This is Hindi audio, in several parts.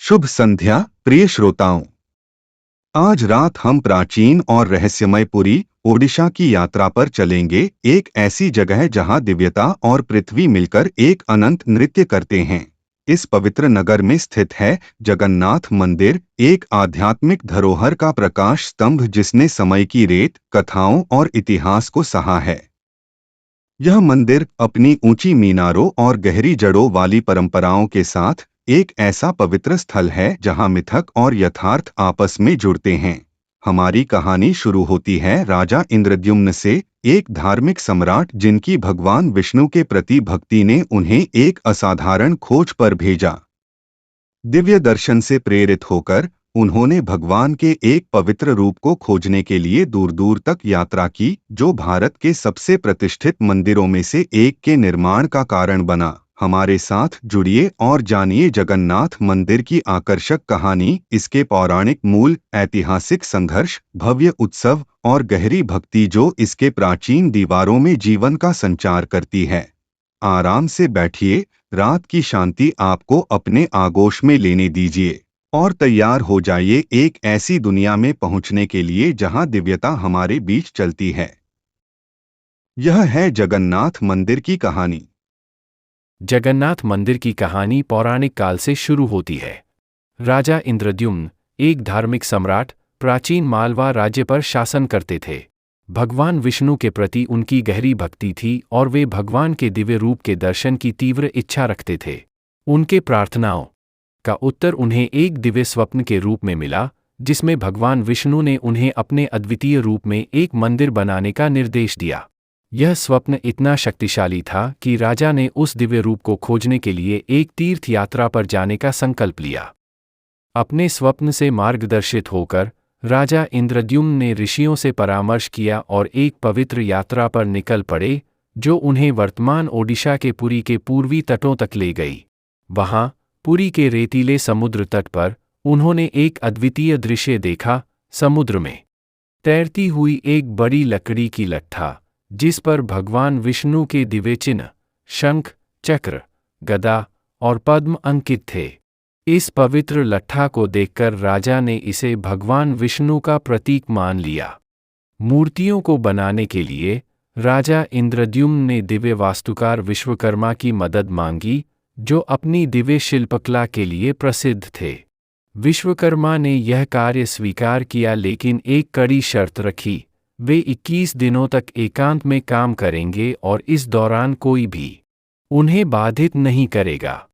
शुभ संध्या प्रिय श्रोताओं। आज रात हम प्राचीन और रहस्यमय पुरी, ओडिशा की यात्रा पर चलेंगे, एक ऐसी जगह जहां दिव्यता और पृथ्वी मिलकर एक अनंत नृत्य करते हैं। इस पवित्र नगर में स्थित है जगन्नाथ मंदिर, एक आध्यात्मिक धरोहर का प्रकाश स्तंभ जिसने समय की रेत, कथाओं और इतिहास को सहा है। यह मंदिर अपनी ऊंची मीनारों और गहरी जड़ों वाली परंपराओं के साथ एक ऐसा पवित्र स्थल है जहां मिथक और यथार्थ आपस में जुड़ते हैं। हमारी कहानी शुरू होती है राजा इंद्रद्युम्न से, एक धार्मिक सम्राट जिनकी भगवान विष्णु के प्रति भक्ति ने उन्हें एक असाधारण खोज पर भेजा। दिव्य दर्शन से प्रेरित होकर उन्होंने भगवान के एक पवित्र रूप को खोजने के लिए दूर दूर तक यात्रा की, जो भारत के सबसे प्रतिष्ठित मंदिरों में से एक के निर्माण का कारण बना। हमारे साथ जुड़िए और जानिए जगन्नाथ मंदिर की आकर्षक कहानी, इसके पौराणिक मूल, ऐतिहासिक संघर्ष, भव्य उत्सव और गहरी भक्ति जो इसके प्राचीन दीवारों में जीवन का संचार करती है। आराम से बैठिए, रात की शांति आपको अपने आगोश में लेने दीजिए और तैयार हो जाइए एक ऐसी दुनिया में पहुंचने के लिए जहां दिव्यता हमारे बीच चलती है। यह है जगन्नाथ मंदिर की कहानी। जगन्नाथ मंदिर की कहानी पौराणिक काल से शुरू होती है। राजा इंद्रद्युम्न, एक धार्मिक सम्राट, प्राचीन मालवा राज्य पर शासन करते थे। भगवान विष्णु के प्रति उनकी गहरी भक्ति थी और वे भगवान के दिव्य रूप के दर्शन की तीव्र इच्छा रखते थे। उनके प्रार्थनाओं का उत्तर उन्हें एक दिव्य स्वप्न के रूप में मिला, जिसमें भगवान विष्णु ने उन्हें अपने अद्वितीय रूप में एक मंदिर बनाने का निर्देश दिया। यह स्वप्न इतना शक्तिशाली था कि राजा ने उस दिव्य रूप को खोजने के लिए एक तीर्थ यात्रा पर जाने का संकल्प लिया। अपने स्वप्न से मार्गदर्शित होकर राजा इंद्रद्युम्न ने ऋषियों से परामर्श किया और एक पवित्र यात्रा पर निकल पड़े, जो उन्हें वर्तमान ओडिशा के पुरी के पूर्वी तटों तक ले गई। वहां पुरी के रेतीले समुद्र तट पर उन्होंने एक अद्वितीय दृश्य देखा। समुद्र में तैरती हुई एक बड़ी लकड़ी की लट्ठा, जिस पर भगवान विष्णु के दिव्य चिन्ह, शंख, चक्र, गदा और पद्म अंकित थे। इस पवित्र लट्ठा को देखकर राजा ने इसे भगवान विष्णु का प्रतीक मान लिया। मूर्तियों को बनाने के लिए राजा इंद्रद्युम्न ने दिव्य वास्तुकार विश्वकर्मा की मदद मांगी, जो अपनी दिव्य शिल्पकला के लिए प्रसिद्ध थे। विश्वकर्मा ने यह कार्य स्वीकार किया, लेकिन एक कड़ी शर्त रखी। वे 21 दिनों तक एकांत में काम करेंगे और इस दौरान कोई भी उन्हें बाधित नहीं करेगा।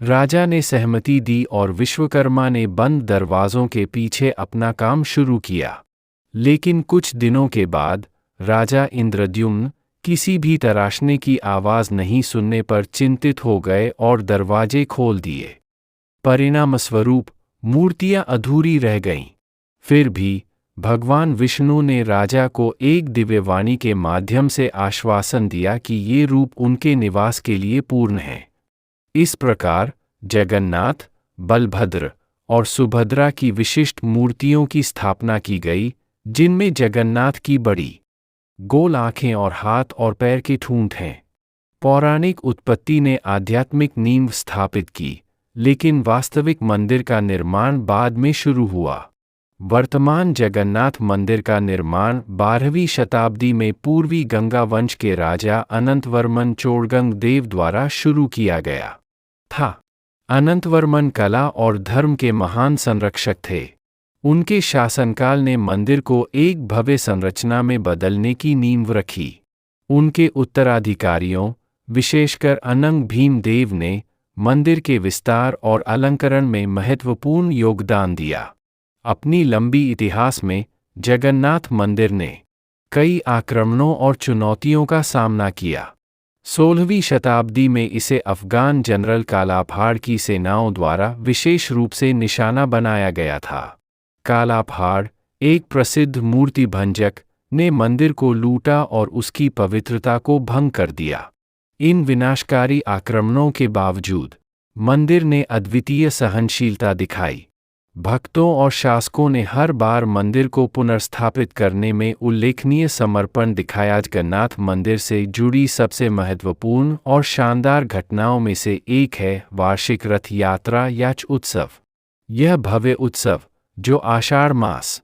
राजा ने सहमति दी और विश्वकर्मा ने बंद दरवाजों के पीछे अपना काम शुरू किया। लेकिन कुछ दिनों के बाद राजा इंद्रद्युम्न किसी भी तराशने की आवाज नहीं सुनने पर चिंतित हो गए और दरवाजे खोल दिए। परिणामस्वरूप मूर्तियां अधूरी रह गईं। फिर भी भगवान विष्णु ने राजा को एक दिव्य वाणी के माध्यम से आश्वासन दिया कि ये रूप उनके निवास के लिए पूर्ण है। इस प्रकार जगन्नाथ, बलभद्र और सुभद्रा की विशिष्ट मूर्तियों की स्थापना की गई, जिनमें जगन्नाथ की बड़ी गोल आंखें और हाथ और पैर के ठूंठ हैं। पौराणिक उत्पत्ति ने आध्यात्मिक नींव स्थापित की, लेकिन वास्तविक मंदिर का निर्माण बाद में शुरू हुआ। वर्तमान जगन्नाथ मंदिर का निर्माण 12वीं शताब्दी में पूर्वी गंगा वंश के राजा अनंतवर्मन चोड़गंग देव द्वारा शुरू किया गया था। अनंतवर्मन कला और धर्म के महान संरक्षक थे। उनके शासनकाल ने मंदिर को एक भव्य संरचना में बदलने की नींव रखी। उनके उत्तराधिकारियों, विशेषकर अनंग भीम देव ने मंदिर के विस्तार और अलंकरण में महत्वपूर्ण योगदान दिया। अपनी लंबी इतिहास में जगन्नाथ मंदिर ने कई आक्रमणों और चुनौतियों का सामना किया। 16वीं शताब्दी में इसे अफगान जनरल कालापाड़ की सेनाओं द्वारा विशेष रूप से निशाना बनाया गया था। कालापाड़, एक प्रसिद्ध मूर्ति भंजक, ने मंदिर को लूटा और उसकी पवित्रता को भंग कर दिया। इन विनाशकारी आक्रमणों के बावजूद मंदिर ने अद्वितीय सहनशीलता दिखाई। भक्तों और शासकों ने हर बार मंदिर को पुनर्स्थापित करने में उल्लेखनीय समर्पण दिखाया। जगन्नाथ मंदिर से जुड़ी सबसे महत्वपूर्ण और शानदार घटनाओं में से एक है वार्षिक रथ यात्रा या उत्सव। यह भव्य उत्सव, जो आषाढ़ मास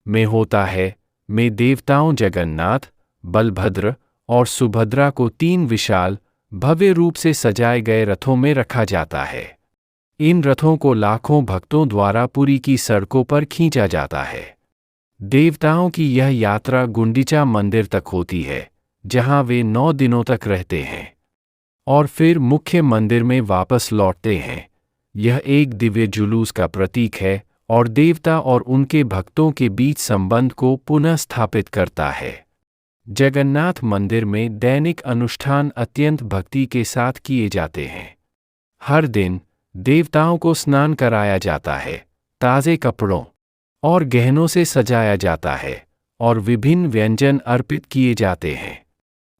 में होता है, में देवताओं जगन्नाथ, बलभद्र और सुभद्रा को 3 विशाल, भव्य रूप से सजाए गए रथों में रखा जाता है। इन रथों को लाखों भक्तों द्वारा पुरी की सड़कों पर खींचा जाता है। देवताओं की यह यात्रा गुंडीचा मंदिर तक होती है, जहां वे 9 दिनों तक रहते हैं और फिर मुख्य मंदिर में वापस लौटते हैं। यह एक दिव्य जुलूस का प्रतीक है और देवता और उनके भक्तों के बीच संबंध को पुनः स्थापित करता है। जगन्नाथ मंदिर में दैनिक अनुष्ठान अत्यंत भक्ति के साथ किए जाते हैं। हर दिन देवताओं को स्नान कराया जाता है, ताज़े कपड़ों और गहनों से सजाया जाता है और विभिन्न व्यंजन अर्पित किए जाते हैं।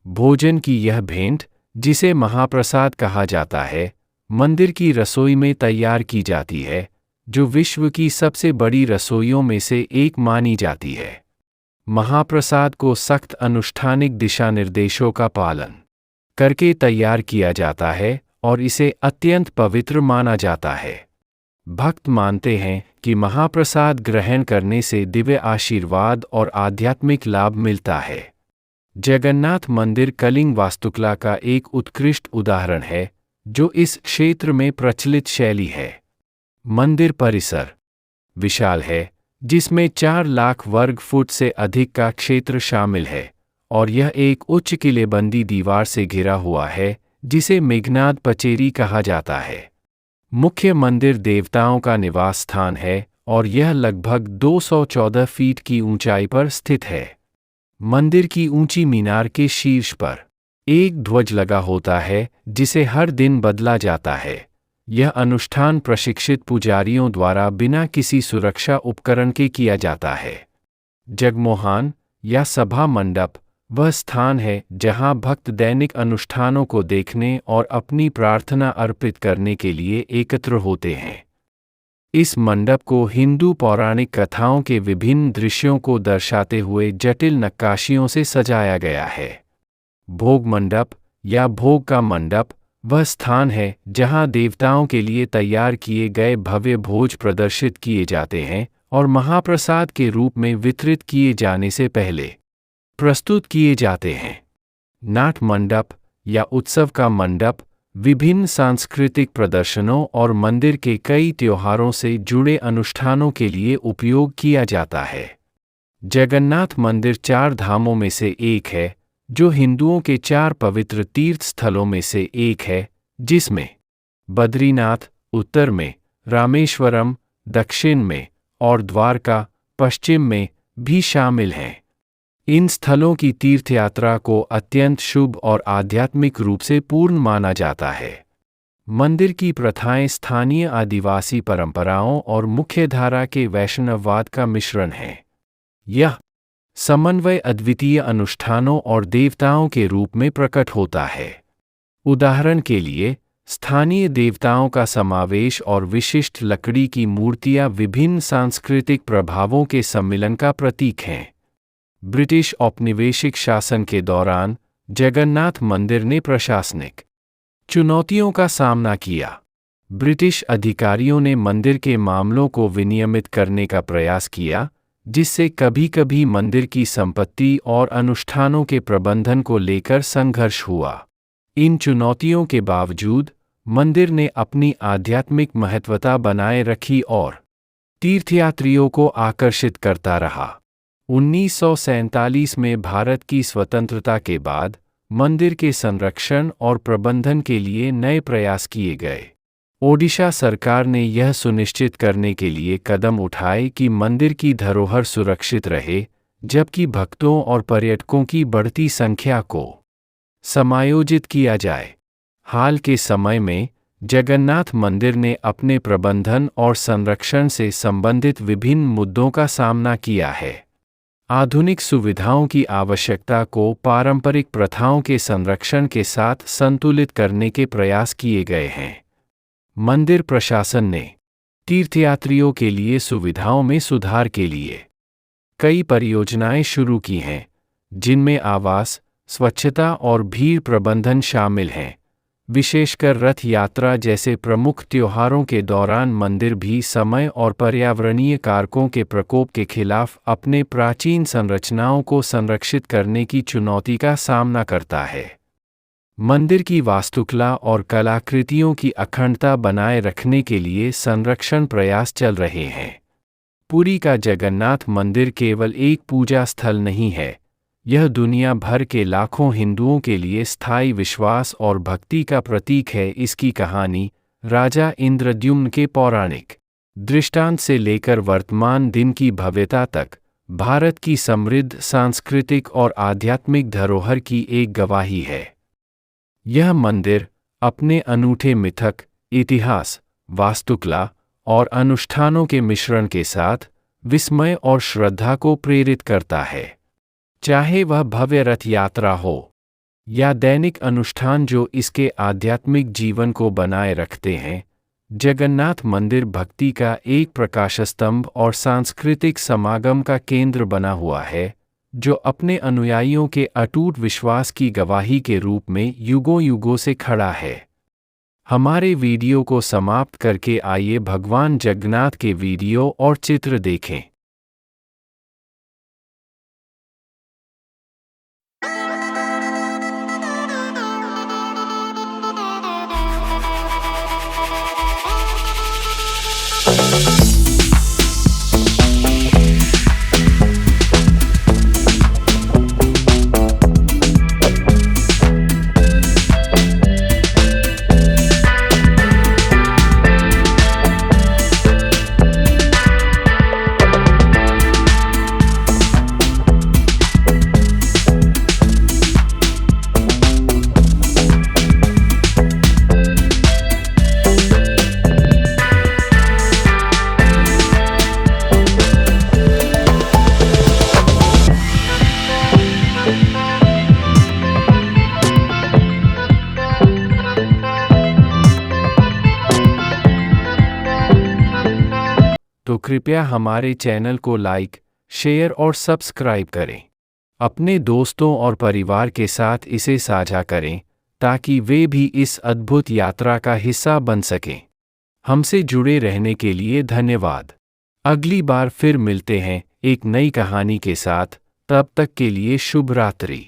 भोजन की यह भेंट, जिसे महाप्रसाद कहा जाता है, मंदिर की रसोई में तैयार की जाती है, जो विश्व की सबसे बड़ी रसोइयों में से एक मानी जाती है। महाप्रसाद को सख्त अनुष्ठानिक दिशानिर्देशों का पालन करके तैयार किया जाता है और इसे अत्यंत पवित्र माना जाता है। भक्त मानते हैं कि महाप्रसाद ग्रहण करने से दिव्य आशीर्वाद और आध्यात्मिक लाभ मिलता है। जगन्नाथ मंदिर कलिंग वास्तुकला का एक उत्कृष्ट उदाहरण है, जो इस क्षेत्र में प्रचलित शैली है। मंदिर परिसर विशाल है, जिसमें 4 लाख वर्ग फुट से अधिक का क्षेत्र शामिल है, और यह एक उच्च किलेबंदी दीवार से घिरा हुआ है, जिसे मेघनाद पचेरी कहा जाता है। मुख्य मंदिर देवताओं का निवास स्थान है और यह लगभग 214 फीट की ऊंचाई पर स्थित है। मंदिर की ऊंची मीनार के शीर्ष पर एक ध्वज लगा होता है, जिसे हर दिन बदला जाता है। यह अनुष्ठान प्रशिक्षित पुजारियों द्वारा बिना किसी सुरक्षा उपकरण के किया जाता है। जगमोहन या सभा मंडप वह स्थान है जहां भक्त दैनिक अनुष्ठानों को देखने और अपनी प्रार्थना अर्पित करने के लिए एकत्र होते हैं। इस मंडप को हिंदू पौराणिक कथाओं के विभिन्न दृश्यों को दर्शाते हुए जटिल नक्काशियों से सजाया गया है। भोग मंडप या भोग का मंडप वह स्थान है जहां देवताओं के लिए तैयार किए गए भव्य भोज प्रदर्शित किए जाते हैं और महाप्रसाद के रूप में वितरित किए जाने से पहले प्रस्तुत किए जाते हैं। नाट मंडप या उत्सव का मंडप विभिन्न सांस्कृतिक प्रदर्शनों और मंदिर के कई त्योहारों से जुड़े अनुष्ठानों के लिए उपयोग किया जाता है। जगन्नाथ मंदिर 4 धामों में से एक है, जो हिंदुओं के 4 पवित्र तीर्थ स्थलों में से एक है, जिसमें बद्रीनाथ उत्तर में, रामेश्वरम दक्षिण में और द्वारका पश्चिम में भी शामिल हैं। इन स्थलों की तीर्थयात्रा को अत्यंत शुभ और आध्यात्मिक रूप से पूर्ण माना जाता है। मंदिर की प्रथाएं स्थानीय आदिवासी परंपराओं और मुख्यधारा के वैष्णववाद का मिश्रण है। यह समन्वय अद्वितीय अनुष्ठानों और देवताओं के रूप में प्रकट होता है। उदाहरण के लिए, स्थानीय देवताओं का समावेश और विशिष्ट लकड़ी की मूर्तियां विभिन्न सांस्कृतिक प्रभावों के सम्मिलन का प्रतीक हैं। ब्रिटिश औपनिवेशिक शासन के दौरान जगन्नाथ मंदिर ने प्रशासनिक चुनौतियों का सामना किया। ब्रिटिश अधिकारियों ने मंदिर के मामलों को विनियमित करने का प्रयास किया, जिससे कभी-कभी मंदिर की संपत्ति और अनुष्ठानों के प्रबंधन को लेकर संघर्ष हुआ। इन चुनौतियों के बावजूद मंदिर ने अपनी आध्यात्मिक महत्वता बनाए रखी और तीर्थयात्रियों को आकर्षित करता रहा। 1947 में भारत की स्वतंत्रता के बाद मंदिर के संरक्षण और प्रबंधन के लिए नए प्रयास किए गए। ओडिशा सरकार ने यह सुनिश्चित करने के लिए कदम उठाए कि मंदिर की धरोहर सुरक्षित रहे, जबकि भक्तों और पर्यटकों की बढ़ती संख्या को समायोजित किया जाए। हाल के समय में जगन्नाथ मंदिर ने अपने प्रबंधन और संरक्षण से संबंधित विभिन्न मुद्दों का सामना किया है। आधुनिक सुविधाओं की आवश्यकता को पारंपरिक प्रथाओं के संरक्षण के साथ संतुलित करने के प्रयास किए गए हैं। मंदिर प्रशासन ने तीर्थयात्रियों के लिए सुविधाओं में सुधार के लिए कई परियोजनाएं शुरू की हैं, जिनमें आवास, स्वच्छता और भीड़ प्रबंधन शामिल हैं। विशेषकर रथ यात्रा जैसे प्रमुख त्योहारों के दौरान मंदिर भी समय और पर्यावरणीय कारकों के प्रकोप के खिलाफ अपने प्राचीन संरचनाओं को संरक्षित करने की चुनौती का सामना करता है। मंदिर की वास्तुकला और कलाकृतियों की अखंडता बनाए रखने के लिए संरक्षण प्रयास चल रहे हैं। पुरी का जगन्नाथ मंदिर केवल एक पूजा स्थल नहीं है, यह दुनिया भर के लाखों हिंदुओं के लिए स्थायी विश्वास और भक्ति का प्रतीक है। इसकी कहानी राजा इंद्रद्युम्न के पौराणिक दृष्टांत से लेकर वर्तमान दिन की भव्यता तक भारत की समृद्ध सांस्कृतिक और आध्यात्मिक धरोहर की एक गवाही है। यह मंदिर अपने अनूठे मिथक, इतिहास, वास्तुकला और अनुष्ठानों के मिश्रण के साथ विस्मय और श्रद्धा को प्रेरित करता है। चाहे वह भव्य रथ यात्रा हो या दैनिक अनुष्ठान जो इसके आध्यात्मिक जीवन को बनाए रखते हैं, जगन्नाथ मंदिर भक्ति का एक प्रकाशस्तंभ और सांस्कृतिक समागम का केंद्र बना हुआ है, जो अपने अनुयायियों के अटूट विश्वास की गवाही के रूप में युगों युगों से खड़ा है। हमारे वीडियो को समाप्त करके आइए भगवान जगन्नाथ के वीडियो और चित्र देखें। तो कृपया हमारे चैनल को लाइक, शेयर और सब्सक्राइब करें। अपने दोस्तों और परिवार के साथ इसे साझा करें ताकि वे भी इस अद्भुत यात्रा का हिस्सा बन सकें। हमसे जुड़े रहने के लिए धन्यवाद। अगली बार फिर मिलते हैं एक नई कहानी के साथ। तब तक के लिए शुभ रात्रि।